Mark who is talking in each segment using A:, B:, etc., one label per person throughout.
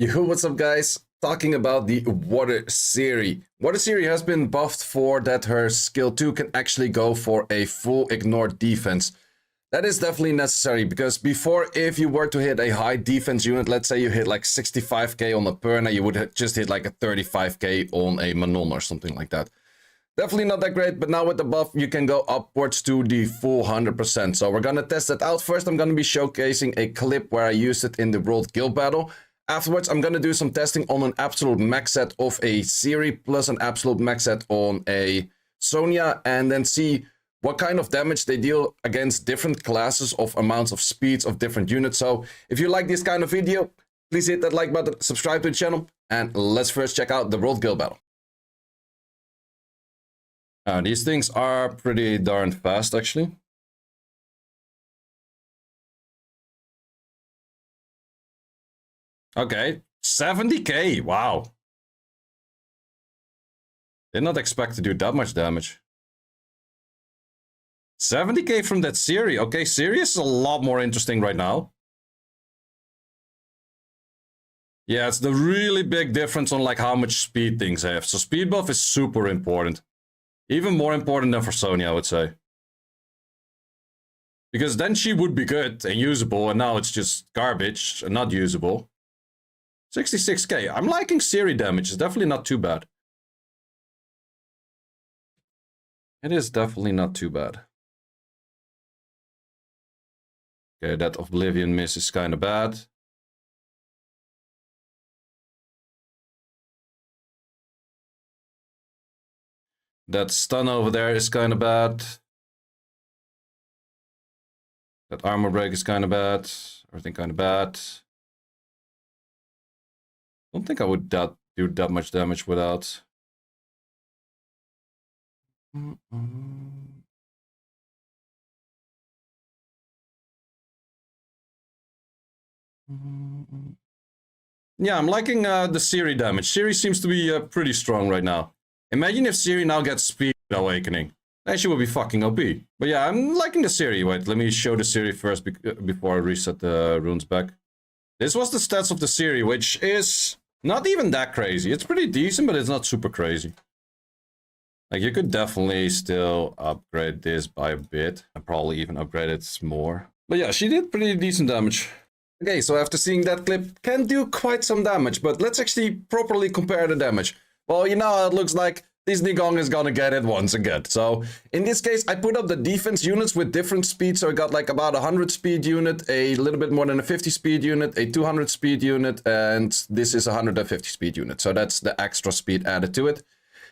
A: Yo, what's up guys? Talking about the Water Ciri. Water Ciri has been buffed for that her skill 2 can actually go for a full ignore defense. That is definitely necessary because before, if you were to hit a high defense unit, let's say you hit like 65k on a Perna, you would just hit like a 35k on a Manon or something like that. Definitely not that great, but now with the buff, you can go upwards to the full 100%. So we're gonna test that out. First, I'm gonna be showcasing a clip where I used it in the World Guild Battle. Afterwards, I'm gonna do some testing on an absolute max set of a Ciri plus an absolute max set on a Sonia, and then see what kind of damage they deal against different classes of amounts of speeds of different units. So if you like this kind of video, please hit that like button, subscribe to the channel, and let's first check out the World Guild Battle. These things are pretty darn fast, actually. Okay, 70k, wow. Did not expect to do that much damage. 70k from that Ciri. Okay, Ciri is a lot more interesting right now. Yeah, it's the really big difference on like how much speed things have. So speed buff is super important. Even more important than for Sonia, I would say. Because then she would be good and usable, and now it's just garbage and not usable. 66k. I'm liking Ciri damage. It's definitely not too bad. It is definitely not too bad. Okay, that Oblivion miss is kind of bad. That stun over there is kind of bad. That armor break is kind of bad. Everything kind of bad. I don't think I would do that much damage without. Yeah, I'm liking the Ciri damage. Ciri seems to be pretty strong right now. Imagine if Ciri now gets speed awakening. Then she will be fucking OP. But yeah, I'm liking the Ciri. Wait, let me show the Ciri first before I reset the runes back. This was the stats of the Ciri, which is not even that crazy. It's pretty decent, but it's not super crazy. Like, you could definitely still upgrade this by a bit. And probably even upgrade it more. But yeah, she did pretty decent damage. Okay, so after seeing that clip, can do quite some damage. But let's actually properly compare the damage. Well, you know how it looks like. Disney Gong is gonna get it once again. So in this case, I put up the defense units with different speeds. So I got like about 100 speed unit, a little bit more than a 50 speed unit, a 200 speed unit, and this is a 150 speed unit. So that's the extra speed added to it.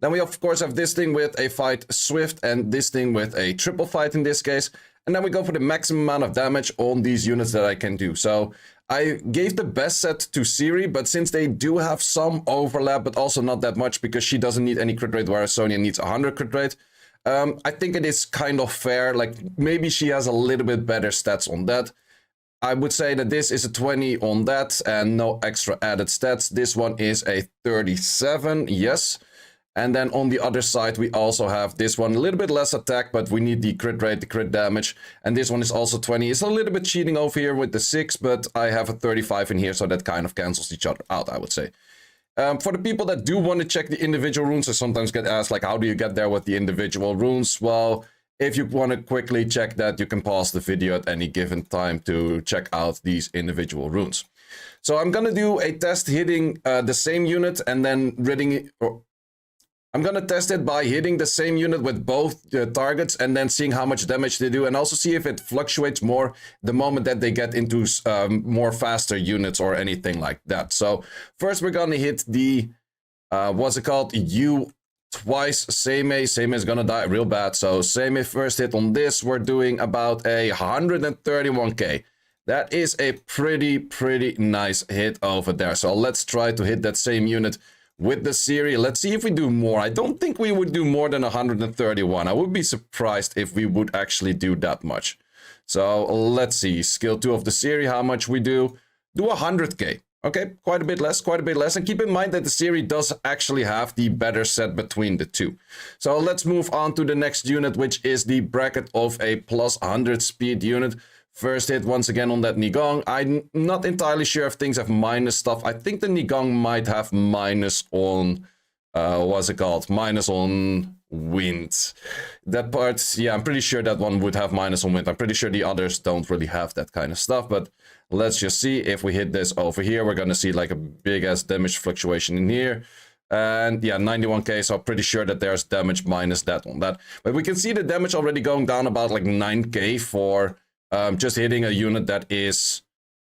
A: Then we of course have this thing with a fight swift and this thing with a triple fight in this case. And then we go for the maximum amount of damage on these units that I can do. So I gave the best set to Ciri, but since they do have some overlap, but also not that much because she doesn't need any crit rate, whereas Sonia needs 100 crit rate. I think it is kind of fair. Like, maybe she has a little bit better stats on that. I would say that this is a 20 on that and no extra added stats. This one is a 37, yes. And then on the other side, we also have this one, a little bit less attack, but we need the crit rate, the crit damage. And this one is also 20. It's a little bit cheating over here with the 6, but I have a 35 in here, so that kind of cancels each other out, I would say. For the people that do want to check the individual runes, I sometimes get asked, like, how do you get there with the individual runes? Well, if you want to quickly check that, you can pause the video at any given time to check out these individual runes. So I'm going to do a test hitting the same unit and then I'm gonna test it by hitting the same unit with both targets and then seeing how much damage they do, and also see if it fluctuates more the moment that they get into more faster units or anything like that. So first we're gonna hit the, what's it called? U twice Seimei. Seimei is gonna die real bad. So Seimei first hit on this, we're doing about a 131k. That is a pretty nice hit over there. So let's try to hit that same unit with the Ciri. Let's see if we do more. I don't think we would do more than 131. I would be surprised if we would actually do that much. So let's see. Skill 2 of the Ciri, how much we do? Do 100k. Okay, quite a bit less, quite a bit less. And keep in mind that the Ciri does actually have the better set between the two. So let's move on to the next unit, which is the bracket of a plus 100 speed unit. First hit once again on that Nigong. I'm not entirely sure if things have minus stuff. I think the Nigong might have minus on, what's it called? Minus on wind. That part, yeah, I'm pretty sure that one would have minus on wind. I'm pretty sure the others don't really have that kind of stuff, but let's just see. If we hit this over here, we're gonna see like a big ass damage fluctuation in here. And yeah, 91k, so I'm pretty sure that there's damage minus that on that. But we can see the damage already going down about like 9k for just hitting a unit that is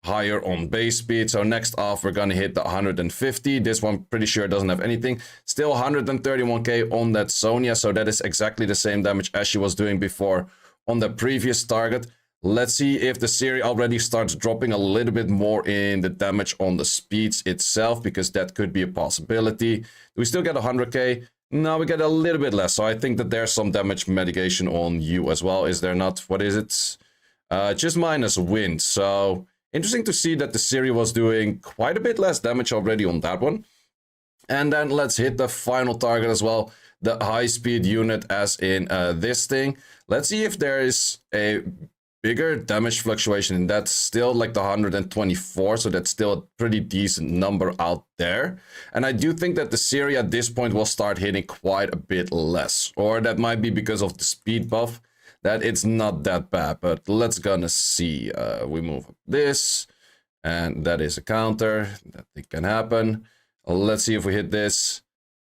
A: higher on base speed. So next off, we're gonna hit the 150. This one, pretty sure doesn't have anything. Still 131k on that Sonia, so that is exactly the same damage as she was doing before on the previous target. Let's see if the Ciri already starts dropping a little bit more in the damage on the speeds itself, because that could be a possibility. Do we still get 100k? No, we get a little bit less. So I think that there's some damage mitigation on you as well. Is there not? What is it? Just minus wind. So interesting to see that the Ciri was doing quite a bit less damage already on that one. And then let's hit the final target as well. The high speed unit, as in this thing. Let's see if there is a bigger damage fluctuation, and that's still like the 124, so that's still a pretty decent number out there. And I do think that the Ciri at this point will start hitting quite a bit less, or that might be because of the speed buff, that it's not that bad. But let's gonna see. We move this, and that is a counter that it can happen. Let's see if we hit this.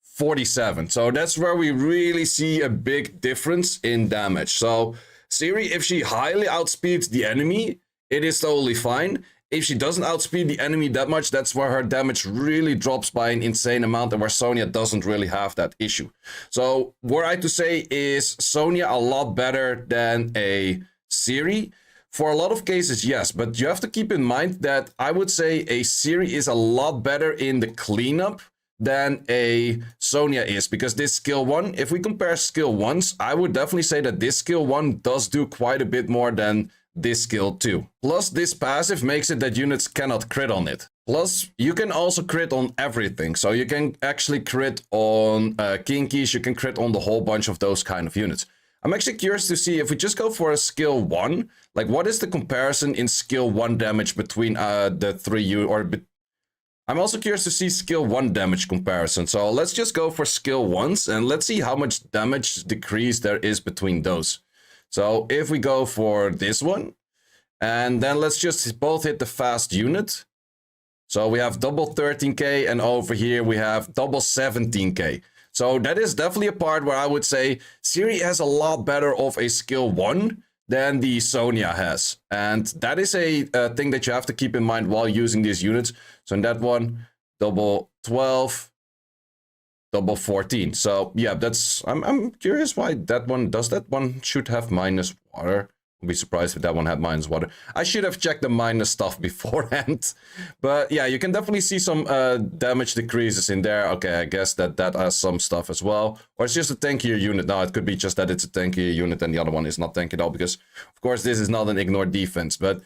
A: 47, so that's where we really see a big difference in damage. So Ciri, if she highly outspeeds the enemy, it is totally fine. If she doesn't outspeed the enemy that much, that's where her damage really drops by an insane amount, and where Sonia doesn't really have that issue. So, were I to say, is Sonia a lot better than a Ciri? For a lot of cases, yes, but you have to keep in mind that I would say a Ciri is a lot better in the cleanup than a Sonia is, because this skill 1, if we compare skill 1s, I would definitely say that this skill 1 does do quite a bit more than this skill 2. Plus, this passive makes it that units cannot crit on it. Plus, you can also crit on everything, so you can actually crit on Kinkies, you can crit on the whole bunch of those kind of units. I'm actually curious to see if we just go for a skill 1, like what is the comparison in skill 1 damage between the three I'm also curious to see skill 1 damage comparison. So let's just go for skill 1s and let's see how much damage decrease there is between those. So if we go for this one, and then let's just both hit the fast unit. So we have double 13k, and over here we have double 17k. So that is definitely a part where I would say Ciri has a lot better of a skill 1 than the Sonia has. And that is a thing that you have to keep in mind while using these units. So in that one, double 12, double 14. So yeah, that's, I'm curious why that one, does that one should have minus water? I'd be surprised if that one had minus water. I should have checked the minus stuff beforehand. But yeah, you can definitely see some damage decreases in there. Okay, I guess that has some stuff as well. Or it's just a tankier unit. Now, it could be just that it's a tankier unit and the other one is not tanky at all. Because, of course, this is not an ignore defense. But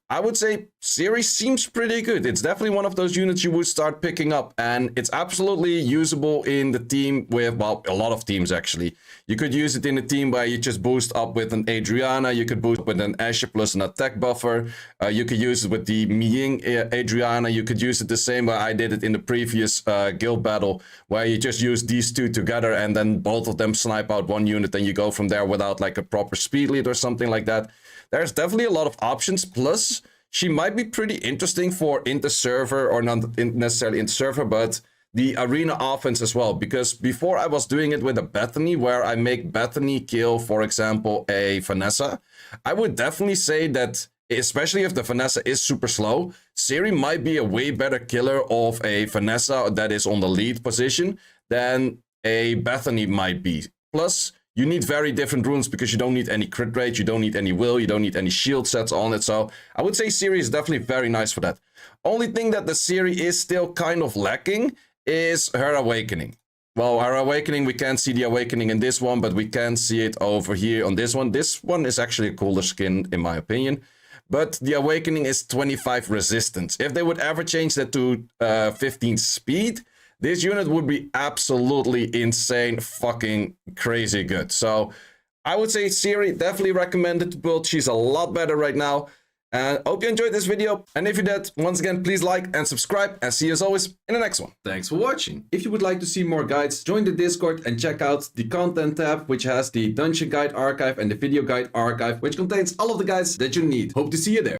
A: I would say Ciri seems pretty good. It's definitely one of those units you would start picking up. And it's absolutely usable in the team with, well, a lot of teams actually. You could use it in a team where you just boost up with an Adriana. You could boost with an Asher plus an attack buffer. You could use it with the Miying Adriana. You could use it the same way I did it in the previous guild battle, where you just use these two together and then both of them snipe out one unit and you go from there without like a proper speed lead or something like that. There's definitely a lot of options. Plus, she might be pretty interesting for inter-server, or not necessarily inter-server, but the arena offense as well. Because before I was doing it with a Bethany, where I make Bethany kill, for example, a Vanessa, I would definitely say that, especially if the Vanessa is super slow, Ciri might be a way better killer of a Vanessa that is on the lead position than a Bethany might be. Plus, you need very different runes because you don't need any crit rate, you don't need any will, you don't need any shield sets on it. So I would say Ciri is definitely very nice for that. Only thing that the Ciri is still kind of lacking is her awakening. Well, her awakening, we can't see the awakening in this one, but we can see it over here on this one. This one is actually a cooler skin in my opinion. But the awakening is 25 resistance. If they would ever change that to 15 speed, this unit would be absolutely insane, fucking crazy good. So I would say Siri, definitely recommended to build. She's a lot better right now. And hope you enjoyed this video. And if you did, once again, please like and subscribe. And see you as always in the next one. Thanks for watching. If you would like to see more guides, join the Discord and check out the content tab, which has the dungeon guide archive and the video guide archive, which contains all of the guides that you need. Hope to see you there.